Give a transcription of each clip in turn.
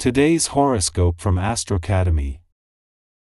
Today's horoscope from Astrocademy.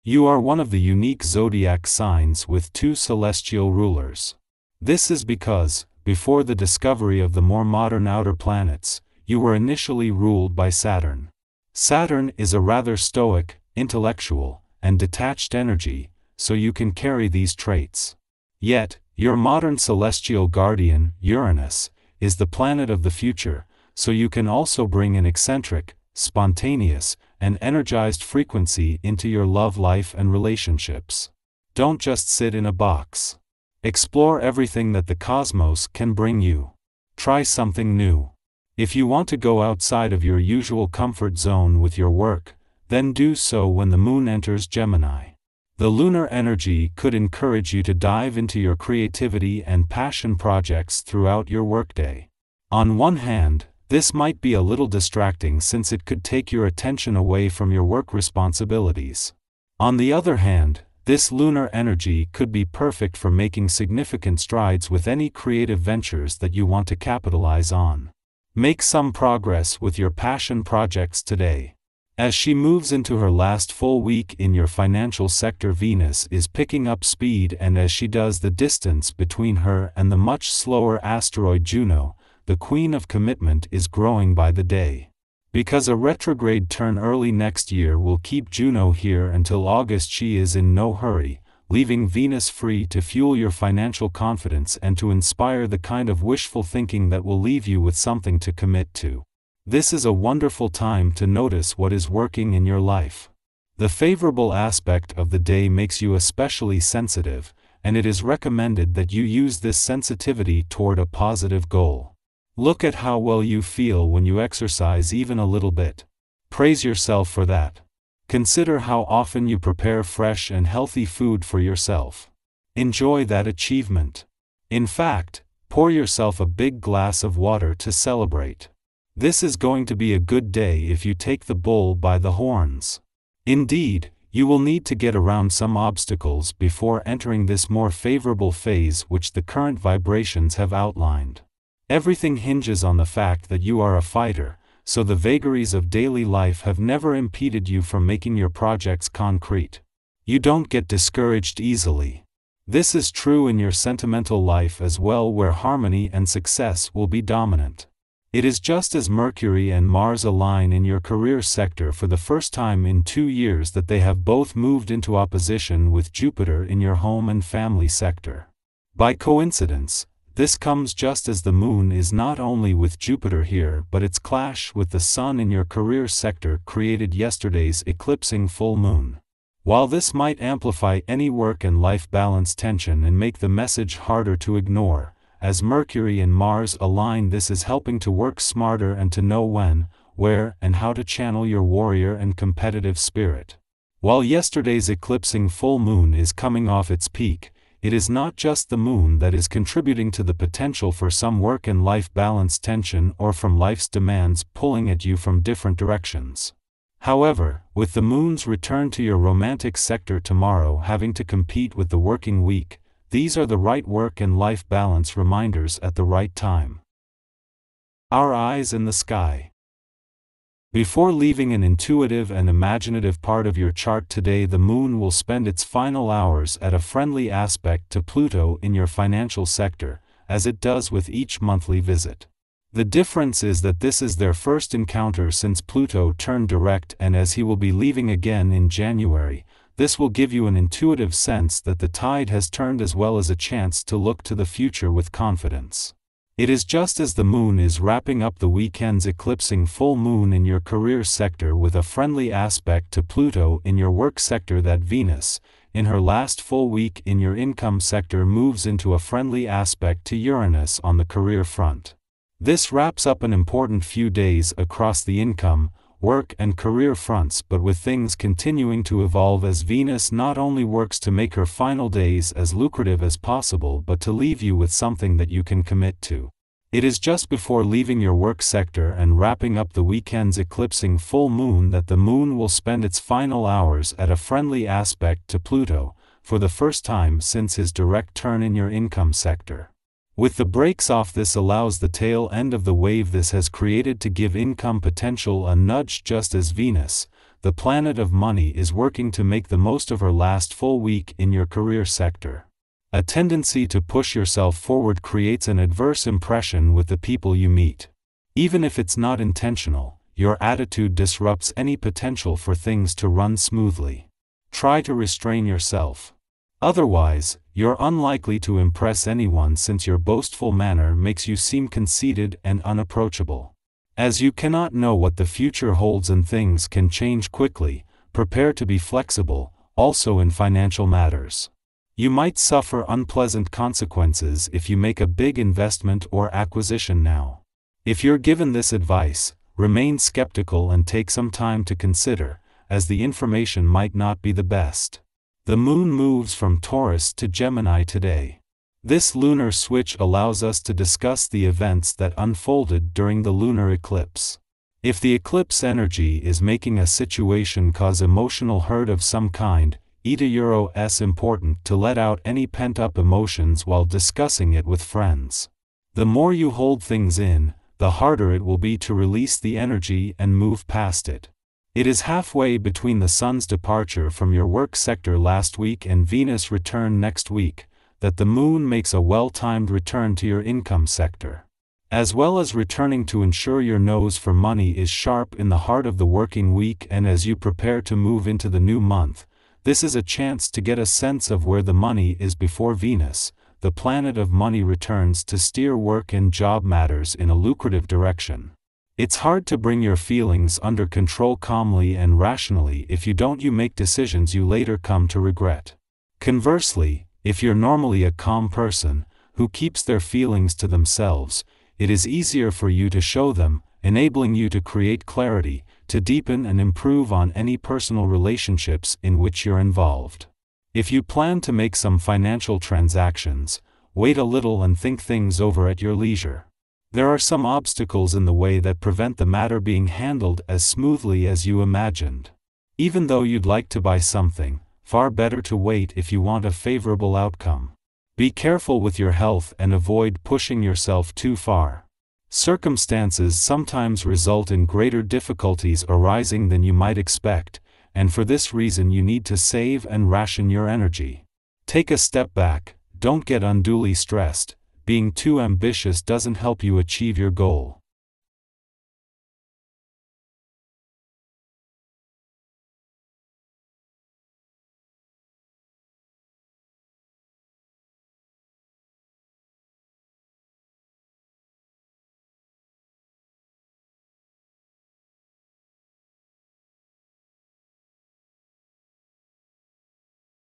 You are one of the unique zodiac signs with two celestial rulers. This is because, before the discovery of the more modern outer planets, you were initially ruled by Saturn. Saturn is a rather stoic, intellectual, and detached energy, so you can carry these traits. Yet, your modern celestial guardian, Uranus, is the planet of the future, so you can also bring an eccentric, spontaneous, and energized frequency into your love life and relationships. Don't just sit in a box. Explore everything that the cosmos can bring you. Try something new. If you want to go outside of your usual comfort zone with your work, then do so when the moon enters Gemini. The lunar energy could encourage you to dive into your creativity and passion projects throughout your workday. On one hand, this might be a little distracting since it could take your attention away from your work responsibilities. On the other hand, this lunar energy could be perfect for making significant strides with any creative ventures that you want to capitalize on. Make some progress with your passion projects today. As she moves into her last full week in your financial sector, Venus is picking up speed, and as she does, the distance between her and the much slower asteroid Juno, the Queen of Commitment, is growing by the day. Because a retrograde turn early next year will keep Juno here until August, she is in no hurry, leaving Venus free to fuel your financial confidence and to inspire the kind of wishful thinking that will leave you with something to commit to. This is a wonderful time to notice what is working in your life. The favorable aspect of the day makes you especially sensitive, and it is recommended that you use this sensitivity toward a positive goal. Look at how well you feel when you exercise even a little bit. Praise yourself for that. Consider how often you prepare fresh and healthy food for yourself. Enjoy that achievement. In fact, pour yourself a big glass of water to celebrate. This is going to be a good day if you take the bull by the horns. Indeed, you will need to get around some obstacles before entering this more favorable phase which the current vibrations have outlined. Everything hinges on the fact that you are a fighter, so the vagaries of daily life have never impeded you from making your projects concrete. You don't get discouraged easily. This is true in your sentimental life as well, where harmony and success will be dominant. It is just as Mercury and Mars align in your career sector for the first time in 2 years that they have both moved into opposition with Jupiter in your home and family sector. By coincidence, this comes just as the moon is not only with Jupiter here, but its clash with the sun in your career sector created yesterday's eclipsing full moon. While this might amplify any work and life balance tension and make the message harder to ignore, as Mercury and Mars align, this is helping to work smarter and to know when, where, and how to channel your warrior and competitive spirit. While yesterday's eclipsing full moon is coming off its peak, it is not just the moon that is contributing to the potential for some work and life balance tension or from life's demands pulling at you from different directions. However, with the moon's return to your romantic sector tomorrow having to compete with the working week, these are the right work and life balance reminders at the right time. Our eyes in the sky. Before leaving an intuitive and imaginative part of your chart today, the moon will spend its final hours at a friendly aspect to Pluto in your financial sector, as it does with each monthly visit. The difference is that this is their first encounter since Pluto turned direct, and as he will be leaving again in January, this will give you an intuitive sense that the tide has turned, as well as a chance to look to the future with confidence. It is just as the moon is wrapping up the weekend's eclipsing full moon in your career sector with a friendly aspect to Pluto in your work sector that Venus, in her last full week in your income sector, moves into a friendly aspect to Uranus on the career front. This wraps up an important few days across the income, work and career fronts, but with things continuing to evolve as Venus not only works to make her final days as lucrative as possible but to leave you with something that you can commit to. It is just before leaving your work sector and wrapping up the weekend's eclipsing full moon that the moon will spend its final hours at a friendly aspect to Pluto, for the first time since his direct turn in your income sector. With the brakes off, this allows the tail end of the wave this has created to give income potential a nudge, just as Venus, the planet of money, is working to make the most of her last full week in your career sector. A tendency to push yourself forward creates an adverse impression with the people you meet. Even if it's not intentional, your attitude disrupts any potential for things to run smoothly. Try to restrain yourself. Otherwise, you're unlikely to impress anyone, since your boastful manner makes you seem conceited and unapproachable. As you cannot know what the future holds and things can change quickly, prepare to be flexible, also in financial matters. You might suffer unpleasant consequences if you make a big investment or acquisition now. If you're given this advice, remain skeptical and take some time to consider, as the information might not be the best. The moon moves from Taurus to Gemini today. This lunar switch allows us to discuss the events that unfolded during the lunar eclipse. If the eclipse energy is making a situation cause emotional hurt of some kind, it's important to let out any pent-up emotions while discussing it with friends. The more you hold things in, the harder it will be to release the energy and move past it. It is halfway between the Sun's departure from your work sector last week and Venus' return next week, that the Moon makes a well-timed return to your income sector. As well as returning to ensure your nose for money is sharp in the heart of the working week, and as you prepare to move into the new month, this is a chance to get a sense of where the money is before Venus, the planet of money, returns to steer work and job matters in a lucrative direction. It's hard to bring your feelings under control calmly and rationally. If you don't, you make decisions you later come to regret. Conversely, if you're normally a calm person, who keeps their feelings to themselves, it is easier for you to show them, enabling you to create clarity, to deepen and improve on any personal relationships in which you're involved. If you plan to make some financial transactions, wait a little and think things over at your leisure. There are some obstacles in the way that prevent the matter being handled as smoothly as you imagined. Even though you'd like to buy something, far better to wait if you want a favorable outcome. Be careful with your health and avoid pushing yourself too far. Circumstances sometimes result in greater difficulties arising than you might expect, and for this reason you need to save and ration your energy. Take a step back, don't get unduly stressed. Being too ambitious doesn't help you achieve your goal.